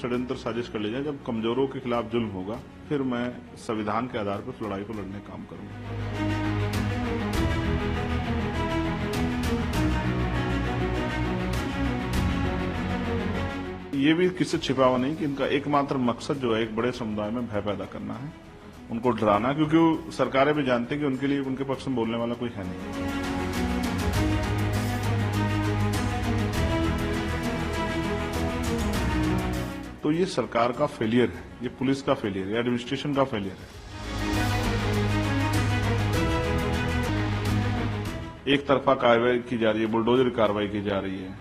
षड्यंत्र साजिश कर ली जाए, जब कमजोरों के खिलाफ जुल्म होगा फिर मैं संविधान के आधार पर लड़ाई को लड़ने का काम करूंगा। ये भी किसी छिपा हुआ नहीं कि इनका एकमात्र मकसद जो है एक बड़े समुदाय में भय पैदा करना है, उनको डराना, क्योंकि वो सरकारें भी जानती हैं कि उनके लिए उनके पक्ष में बोलने वाला कोई है नहीं। तो ये सरकार का फेलियर है, ये पुलिस का फेलियर है, एडमिनिस्ट्रेशन का फेलियर है। एक तरफा कार्रवाई की जा रही है, बुलडोजर कार्रवाई की जा रही है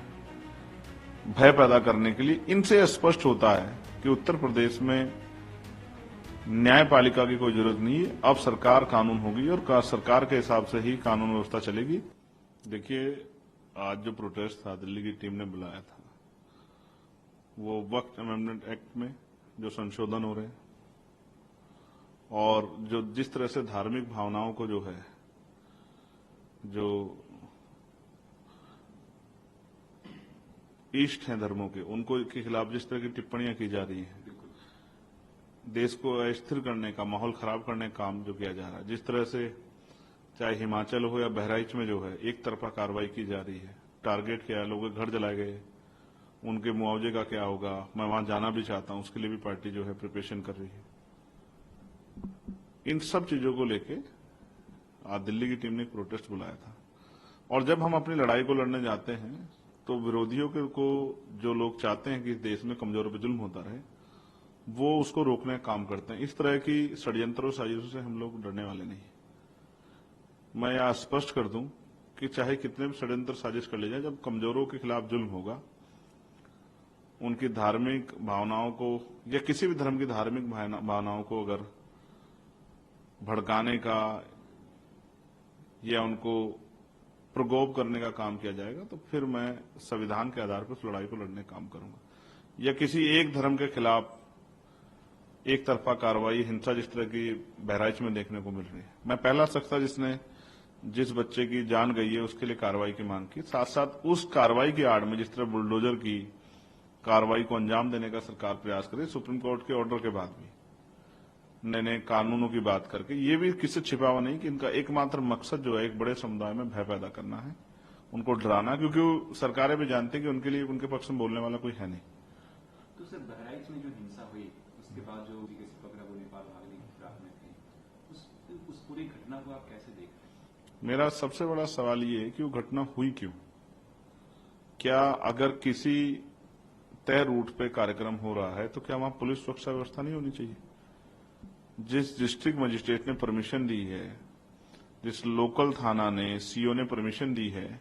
भय पैदा करने के लिए। इनसे स्पष्ट होता है कि उत्तर प्रदेश में न्यायपालिका की कोई जरूरत नहीं है। अब सरकार कानून होगी और सरकार के हिसाब से ही कानून व्यवस्था चलेगी। देखिए, आज जो प्रोटेस्ट था, दिल्ली की टीम ने बुलाया था, वो वक्त अमेंडमेंट एक्ट में जो संशोधन हो रहे हैं और जो जिस तरह से धार्मिक भावनाओं को जो है, जो ईष्ट हैं धर्मों के, उनको के खिलाफ जिस तरह की टिप्पणियां की जा रही हैं, देश को अस्थिर करने का, माहौल खराब करने का काम जो किया जा रहा है, जिस तरह से चाहे हिमाचल हो या बहराइच में जो है एक तरफा कार्रवाई की जा रही है, टारगेट किया, लोगों के घर जलाए गए, उनके मुआवजे का क्या होगा, मैं वहां जाना भी चाहता हूं, उसके लिए भी पार्टी जो है प्रिपरेशन कर रही है। इन सब चीजों को लेके आज दिल्ली की टीम ने एक प्रोटेस्ट बुलाया था। और जब हम अपनी लड़ाई को लड़ने जाते हैं तो विरोधियों को जो लोग चाहते हैं कि देश में कमजोरों पर जुल्म होता रहे, वो उसको रोकने का काम करते हैं। इस तरह की षड्यंत्रों साजिशों से हम लोग डरने वाले नहीं। मैं यह स्पष्ट कर दूं कि चाहे कितने भी षड्यंत्र साजिश कर ले जाए, जब कमजोरों के खिलाफ जुल्म होगा, उनकी धार्मिक भावनाओं को या किसी भी धर्म की धार्मिक भावनाओं को अगर भड़काने का या उनको प्रकोप करने का काम किया जाएगा तो फिर मैं संविधान के आधार पर लड़ाई को लड़ने का काम करूंगा। या किसी एक धर्म के खिलाफ एक तरफा कार्रवाई, हिंसा जिस तरह की बहराइच में देखने को मिल रही है, मैं पहला शख्स था जिसने जिस बच्चे की जान गई है उसके लिए कार्रवाई की मांग की। साथ साथ उस कार्रवाई की आड़ में जिस तरह बुलडोजर की कार्रवाई को अंजाम देने का सरकार प्रयास करे, सुप्रीम कोर्ट के ऑर्डर के बाद भी नए नए कानूनों की बात करके, ये भी किसी छिपा हुआ नहीं कि इनका एकमात्र मकसद जो है एक बड़े समुदाय में भय पैदा करना है, उनको डराना, क्योंकि वो सरकारें भी जानती हैं कि उनके लिए उनके पक्ष में बोलने वाला कोई है नहीं। तो सर, बहराइच में जो हिंसा हुई उसके बाद जो पकड़ा वो नेपाल भागने की फिराक में थे, उस पूरी घटना को आप कैसे देख रहे हैं? मेरा सबसे बड़ा सवाल ये है कि वो घटना हुई क्यों? क्या अगर किसी तय रूट पे कार्यक्रम हो रहा है तो क्या वहां पुलिस सुरक्षा व्यवस्था नहीं होनी चाहिए? जिस डिस्ट्रिक्ट मजिस्ट्रेट ने परमिशन दी है, जिस लोकल थाना ने, सीओ ने परमिशन दी है,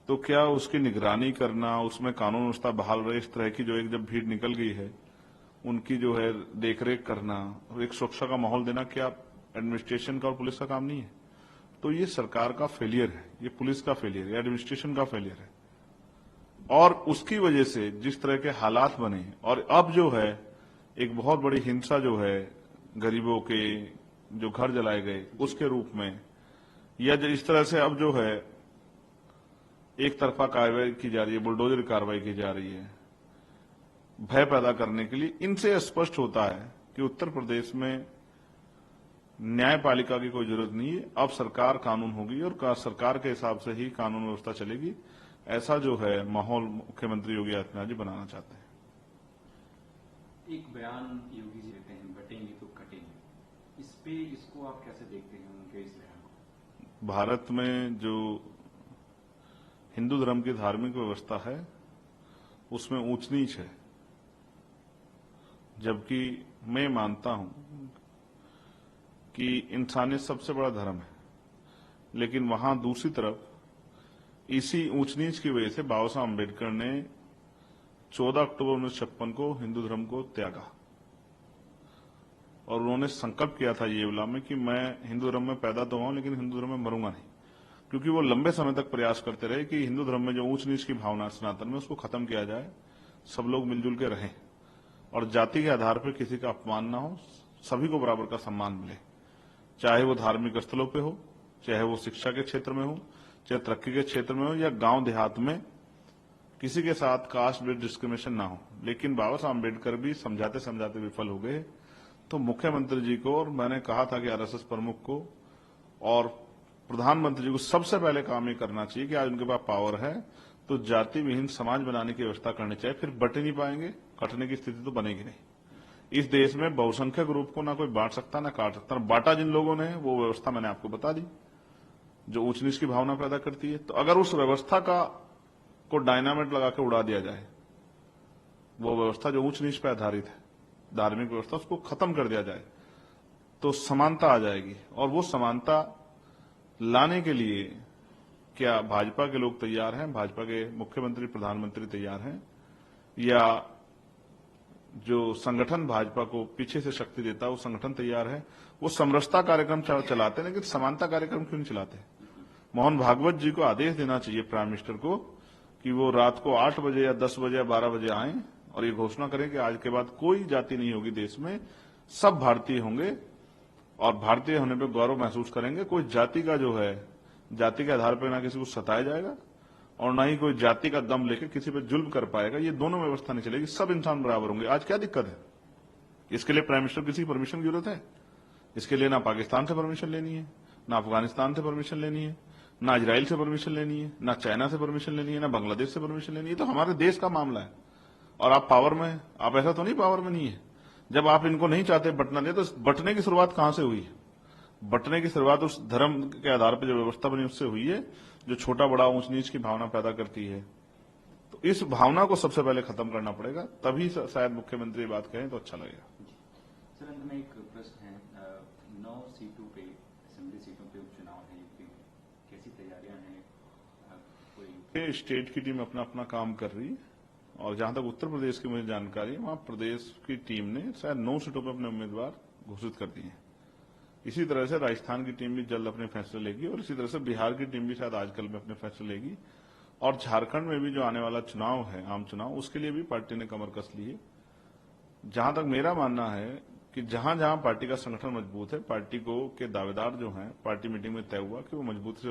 तो क्या उसकी निगरानी करना, उसमें कानून व्यवस्था बहाल रहे, इस तरह की जो एक जब भीड़ निकल गई है उनकी जो है देखरेख करना और एक सुरक्षा का माहौल देना, क्या एडमिनिस्ट्रेशन का और पुलिस का काम नहीं है? तो ये सरकार का फेलियर है, ये पुलिस का फेलियर है, एडमिनिस्ट्रेशन का फेलियर है। और उसकी वजह से जिस तरह के हालात बने और अब जो है एक बहुत बड़ी हिंसा जो है गरीबों के जो घर जलाए गए उसके रूप में, या इस तरह से अब जो है एक तरफा कार्रवाई की जा रही है, बुलडोजर कार्रवाई की जा रही है भय पैदा करने के लिए, इनसे स्पष्ट होता है कि उत्तर प्रदेश में न्यायपालिका की कोई जरूरत नहीं है। अब सरकार कानून होगी और सरकार के हिसाब से ही कानून व्यवस्था चलेगी। ऐसा जो है माहौल मुख्यमंत्री योगी आदित्यनाथ जी बनाना चाहते हैं। एक बयान योगी जी देते हैं, बटेंगे तो कटेंगे, इस पे इसको आप कैसे देखते हैं उनके इस बयान को? भारत में जो हिंदू धर्म की धार्मिक व्यवस्था है उसमें ऊंच नीच है, जबकि मैं मानता हूं कि इंसानियत सबसे बड़ा धर्म है, लेकिन वहां दूसरी तरफ इसी ऊंच नीच की वजह से बाबा साहब अम्बेडकर ने 14 अक्टूबर 1956 को हिंदू धर्म को त्यागा और उन्होंने संकल्प किया था ये वाला में कि मैं हिंदू धर्म में पैदा तो हुआ लेकिन हिंदू धर्म में मरूंगा नहीं, क्योंकि वो लंबे समय तक प्रयास करते रहे कि हिंदू धर्म में जो ऊंच नीच की भावना सनातन में उसको खत्म किया जाए, सब लोग मिलजुल के रहें और जाति के आधार पर किसी का अपमान ना हो, सभी को बराबर का सम्मान मिले, चाहे वो धार्मिक स्थलों पे हो, चाहे वो शिक्षा के क्षेत्र में हो, चाहे तरक्की के क्षेत्र में हो या गांव देहात में किसी के साथ कास्ट बेस्ड डिस्क्रिमिनेशन ना हो। लेकिन बाबा साहब अम्बेडकर भी समझाते समझाते विफल हो गए। तो मुख्यमंत्री जी को, और मैंने कहा था कि आरएसएस प्रमुख को और प्रधानमंत्री जी को सबसे पहले काम ये करना चाहिए कि आज उनके पास पावर है तो जाति विहीन समाज बनाने की व्यवस्था करनी चाहिए। फिर बट ही नहीं पाएंगे, कटने की स्थिति तो बनेगी नहीं। इस देश में बहुसंख्यक ग्रुप को ना कोई बांट सकता ना काट सकता। बांटा जिन लोगों ने, वो व्यवस्था मैंने आपको बता दी जो ऊंच नीच की भावना पैदा करती है। तो अगर उस व्यवस्था को डायनामाइट लगा के उड़ा दिया जाए, वो व्यवस्था जो ऊंच नीच पर आधारित है, धार्मिक व्यवस्था, उसको खत्म कर दिया जाए, तो समानता आ जाएगी। और वो समानता लाने के लिए क्या भाजपा के लोग तैयार हैं, भाजपा के मुख्यमंत्री प्रधानमंत्री तैयार हैं, या जो संगठन भाजपा को पीछे से शक्ति देता है वो संगठन तैयार है? वो समरसता कार्यक्रम चलाते हैं, लेकिन समानता कार्यक्रम क्यों नहीं चलाते? मोहन भागवत जी को आदेश देना चाहिए, प्राइम मिनिस्टर को, कि वो रात को 8 बजे या 10 बजे या 12 बजे आए और ये घोषणा करें कि आज के बाद कोई जाति नहीं होगी देश में, सब भारतीय होंगे और भारतीय होने पर गौरव महसूस करेंगे। कोई जाति का जो है, जाति के आधार पर ना किसी को सताया जाएगा और ना ही कोई जाति का दम लेकर किसी पर जुल्म कर पाएगा। ये दोनों व्यवस्था नहीं चलेगी, सब इंसान बराबर होंगे। आज क्या दिक्कत है? इसके लिए प्राइम मिनिस्टर किसी परमिशन की जरूरत है? इसके लिए ना पाकिस्तान से परमिशन लेनी है, ना अफगानिस्तान से परमिशन लेनी है, ना इजराइल से परमिशन लेनी है, ना चाइना से परमिशन लेनी है, ना बांग्लादेश से परमिशन लेनी है। तो हमारे देश का मामला है और आप पावर में हैं। आप ऐसा तो नहीं पावर में नहीं है। जब आप इनको नहीं चाहते बंटना दे, तो बंटने की शुरुआत कहां से हुई है? बंटने की शुरुआत उस धर्म के आधार पर जो व्यवस्था बनी उससे हुई है, जो छोटा बड़ा ऊंच नीच की भावना पैदा करती है। तो इस भावना को सबसे पहले खत्म करना पड़ेगा, तभी शायद मुख्यमंत्री बात कहें तो अच्छा लगेगा। सर, अंत में एक प्रश्न है, 9 सीटों पे, असेंबली सीटों पे उपचुनाव है यूपी में, कैसी तैयारियां हैं? कोई स्टेट की टीम अपना अपना काम कर रही है और जहां तक उत्तर प्रदेश की मुझे जानकारी है, वहां प्रदेश की टीम ने शायद 9 सीटों पर अपने उम्मीदवार घोषित कर दिए हैं। इसी तरह से राजस्थान की टीम भी जल्द अपने फैसले लेगी और इसी तरह से बिहार की टीम भी शायद आजकल में अपने फैसले लेगी। और झारखंड में भी जो आने वाला चुनाव है, आम चुनाव, उसके लिए भी पार्टी ने कमर कस ली है। जहां तक मेरा मानना है कि जहां जहां पार्टी का संगठन मजबूत है, पार्टी को के दावेदार जो हैं, पार्टी मीटिंग में तय हुआ कि वो मजबूत से